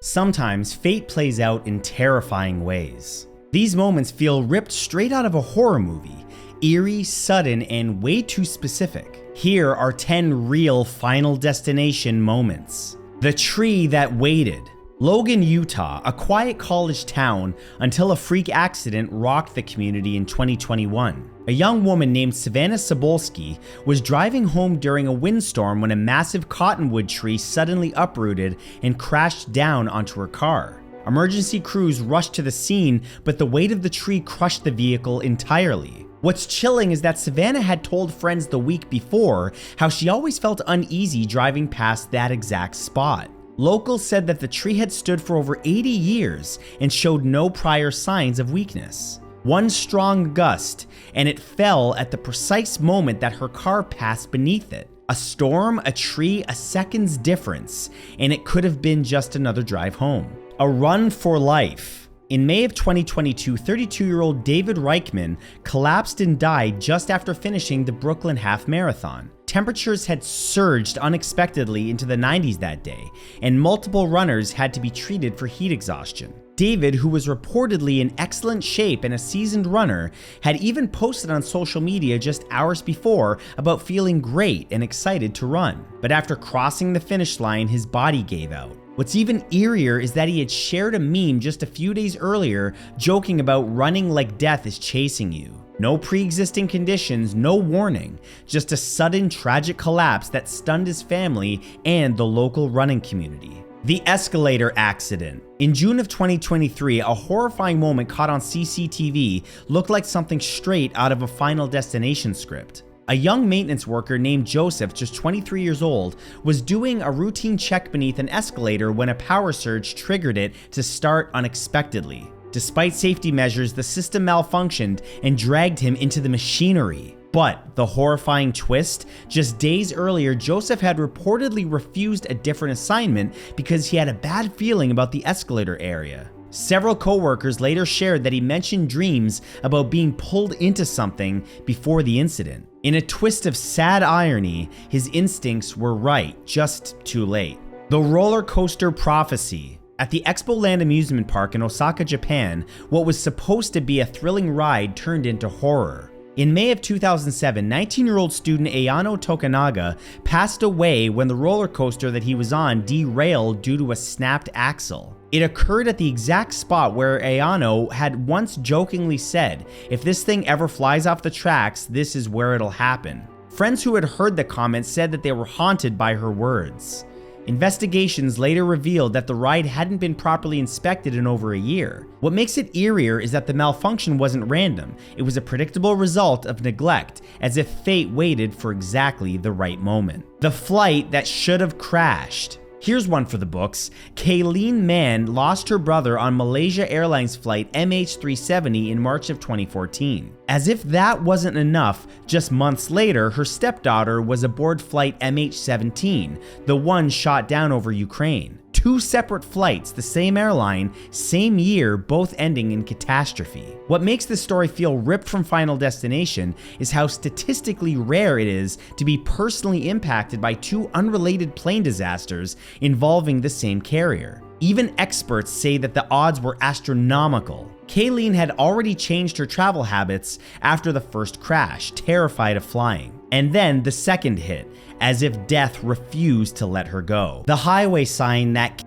Sometimes fate plays out in terrifying ways. These moments feel ripped straight out of a horror movie, eerie, sudden, and way too specific. Here are 10 real Final Destination moments. The tree that waited. Logan, Utah, a quiet college town until a freak accident rocked the community in 2021. A young woman named Savannah Sobolski was driving home during a windstorm when a massive cottonwood tree suddenly uprooted and crashed down onto her car. Emergency crews rushed to the scene, but the weight of the tree crushed the vehicle entirely. What's chilling is that Savannah had told friends the week before how she always felt uneasy driving past that exact spot. Locals said that the tree had stood for over 80 years and showed no prior signs of weakness. One strong gust, and it fell at the precise moment that her car passed beneath it. A storm, a tree, a second's difference, and it could have been just another drive home. A run for life. In May of 2022, 32-year-old David Reichman collapsed and died just after finishing the Brooklyn Half Marathon. Temperatures had surged unexpectedly into the 90s that day, and multiple runners had to be treated for heat exhaustion. David, who was reportedly in excellent shape and a seasoned runner, had even posted on social media just hours before about feeling great and excited to run. But after crossing the finish line, his body gave out. What's even eerier is that he had shared a meme just a few days earlier joking about running like death is chasing you. No pre-existing conditions, no warning, just a sudden tragic collapse that stunned his family and the local running community. The escalator accident. In June of 2023, a horrifying moment caught on CCTV looked like something straight out of a Final Destination script. A young maintenance worker named Joseph, just 23 years old, was doing a routine check beneath an escalator when a power surge triggered it to start unexpectedly. Despite safety measures, the system malfunctioned and dragged him into the machinery. But the horrifying twist, just days earlier, Joseph had reportedly refused a different assignment because he had a bad feeling about the escalator area. Several co-workers later shared that he mentioned dreams about being pulled into something before the incident. In a twist of sad irony, his instincts were right, just too late. The roller coaster prophecy. At the Expo Land amusement park in Osaka, Japan, what was supposed to be a thrilling ride turned into horror. In May of 2007, 19-year-old student Ayano Tokunaga passed away when the roller coaster that he was on derailed due to a snapped axle. It occurred at the exact spot where Ayano had once jokingly said, "If this thing ever flies off the tracks, this is where it'll happen." Friends who had heard the comment said that they were haunted by her words. Investigations later revealed that the ride hadn't been properly inspected in over a year. What makes it eerier is that the malfunction wasn't random. It was a predictable result of neglect, as if fate waited for exactly the right moment. The flight that should have crashed. Here's one for the books. Kayleen Mann lost her brother on Malaysia Airlines flight MH370 in March of 2014. As if that wasn't enough, just months later, her stepdaughter was aboard flight MH17, the one shot down over Ukraine. Two separate flights, the same airline, same year, both ending in catastrophe. What makes this story feel ripped from Final Destination is how statistically rare it is to be personally impacted by two unrelated plane disasters involving the same carrier. Even experts say that the odds were astronomical. Kayleen had already changed her travel habits after the first crash, terrified of flying. And then the second hit, as if death refused to let her go. The highway sign that...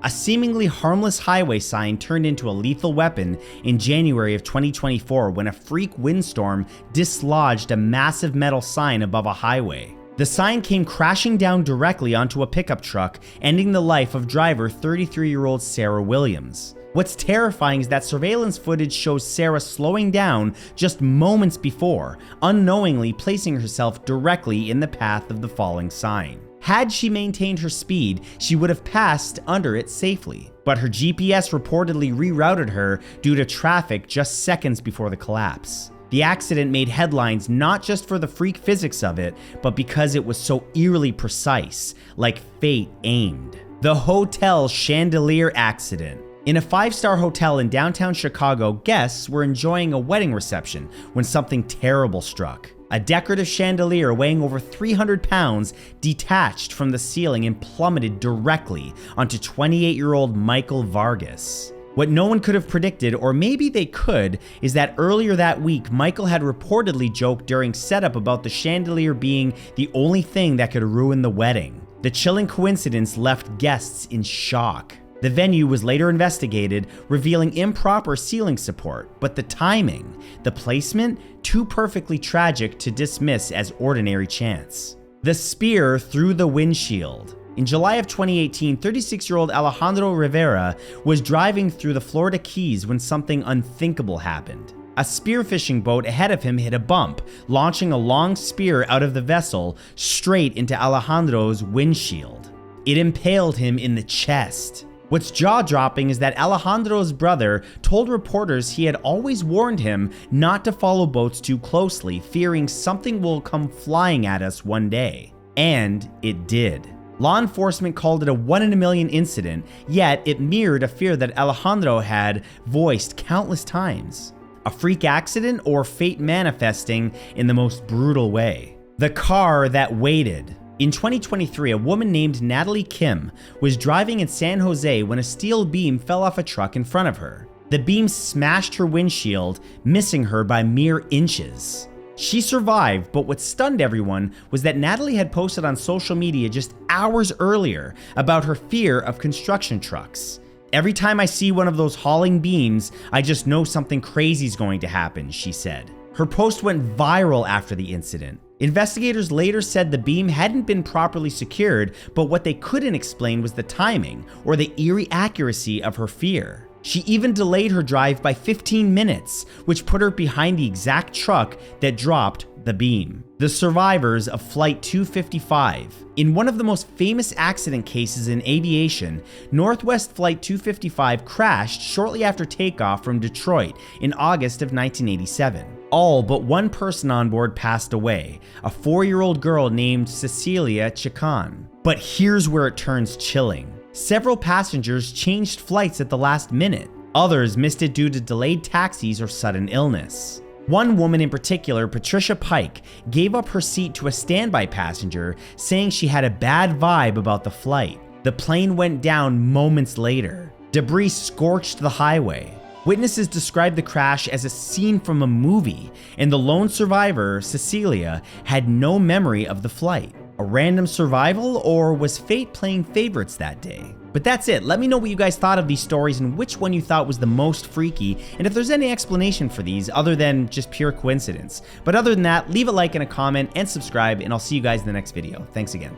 A seemingly harmless highway sign turned into a lethal weapon in January of 2024 when a freak windstorm dislodged a massive metal sign above a highway. The sign came crashing down directly onto a pickup truck, ending the life of driver 33-year-old Sarah Williams. What's terrifying is that surveillance footage shows Sarah slowing down just moments before, unknowingly placing herself directly in the path of the falling sign. Had she maintained her speed, she would have passed under it safely. But her GPS reportedly rerouted her due to traffic just seconds before the collapse. The accident made headlines not just for the freak physics of it, but because it was so eerily precise, like fate aimed. The hotel chandelier accident. In a 5-star hotel in downtown Chicago, guests were enjoying a wedding reception when something terrible struck. A decorative chandelier weighing over 300 pounds detached from the ceiling and plummeted directly onto 28-year-old Michael Vargas. What no one could have predicted, or maybe they could, is that earlier that week, Michael had reportedly joked during setup about the chandelier being the only thing that could ruin the wedding. The chilling coincidence left guests in shock. The venue was later investigated, revealing improper ceiling support, but the timing, the placement, too perfectly tragic to dismiss as ordinary chance. The spear through the windshield. In July of 2018, 36-year-old Alejandro Rivera was driving through the Florida Keys when something unthinkable happened. A spearfishing boat ahead of him hit a bump, launching a long spear out of the vessel straight into Alejandro's windshield. It impaled him in the chest. What's jaw-dropping is that Alejandro's brother told reporters he had always warned him not to follow boats too closely, fearing something will come flying at us one day. And it did. Law enforcement called it a 1 in a million incident, yet it mirrored a fear that Alejandro had voiced countless times. A freak accident or fate manifesting in the most brutal way. The car that waited. In 2023, a woman named Natalie Kim was driving in San Jose when a steel beam fell off a truck in front of her. The beam smashed her windshield, missing her by mere inches. She survived, but what stunned everyone was that Natalie had posted on social media just hours earlier about her fear of construction trucks. "Every time I see one of those hauling beams, I just know something crazy is going to happen," she said. Her post went viral after the incident. Investigators later said the beam hadn't been properly secured, but what they couldn't explain was the timing or the eerie accuracy of her fear. She even delayed her drive by 15 minutes, which put her behind the exact truck that dropped the beam. The survivors of Flight 255. In one of the most famous accident cases in aviation, Northwest Flight 255 crashed shortly after takeoff from Detroit in August of 1987. All but one person on board passed away, a 4-year-old girl named Cecilia Chacon. But here's where it turns chilling. Several passengers changed flights at the last minute. Others missed it due to delayed taxis or sudden illness. One woman in particular, Patricia Pike, gave up her seat to a standby passenger, saying she had a bad vibe about the flight. The plane went down moments later. Debris scorched the highway. Witnesses described the crash as a scene from a movie, and the lone survivor, Cecilia, had no memory of the flight. A random survival, or was fate playing favorites that day? But that's it. Let me know what you guys thought of these stories and which one you thought was the most freaky, and if there's any explanation for these other than just pure coincidence. But other than that, leave a like and a comment and subscribe, and I'll see you guys in the next video. Thanks again.